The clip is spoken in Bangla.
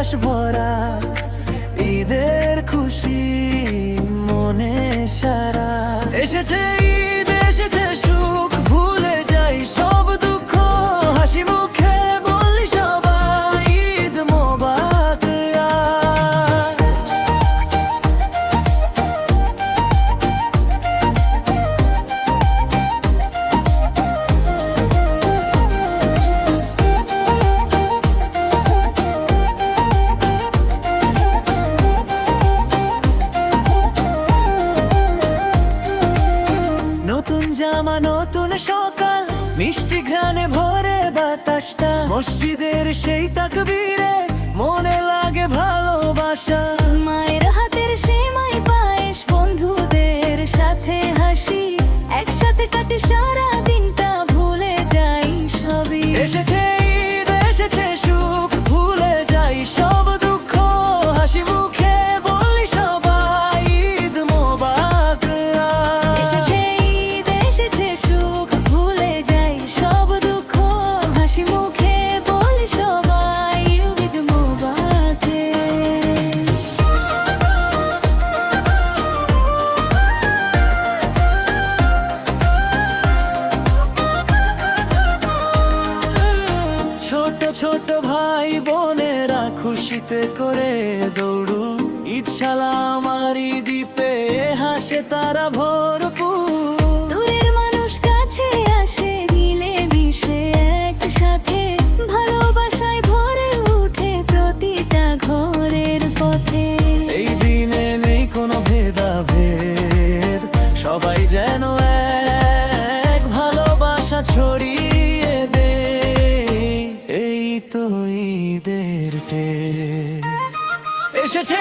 আকাশ ভরা ঈদের খুশি মনে সারা। এসেছে ঈদ, এসেছে সুখ, ভুলে যাই সব দুঃখ, হাসি মুখে বলি সবাই ঈদ মোবারক। নতুন জামা, নতুন সকাল, মিষ্টি ঘ্রাণে ভরে বাতাসটা, মসজিদের সেই তাকবীরে মনে লাগে ভালোবাসা। মায়ের হাতের সেমাই পায়েস, বন্ধুদের সাথে হাসি, একসাথে কাটে সারা দিনটা, ভুলে যাই সবই। এসেছে ঈদ, এসেছে সুখ, ভুলে যাই সব দুঃখ, হাসি মুখে বলি সবাই ঈদ মোবারক। এসেছে ঈদ, এসেছে সুখ, ভুলে যাই সব দুঃখ, হাসি মুখে বলি সবাই ঈদ মোবারক। ছোট ছোট ভাই বোনেরা খুশিতে করে দৌড়ুন, ঈদ সালাম আর দ্বীপে হাসে তারা ভরপুর। দূরের মানুষ কাছে আসে, মিলে মিশে একসাথে, ভালোবাসায় ভরে উঠে প্রতিটা ঘরের পথে। এই দিনে নেই কোনো ভেদাভেদ, সবাই যেন এক, ভালোবাসা ছড়িয়ে দে, এই তো ঈদের টের। এসেছে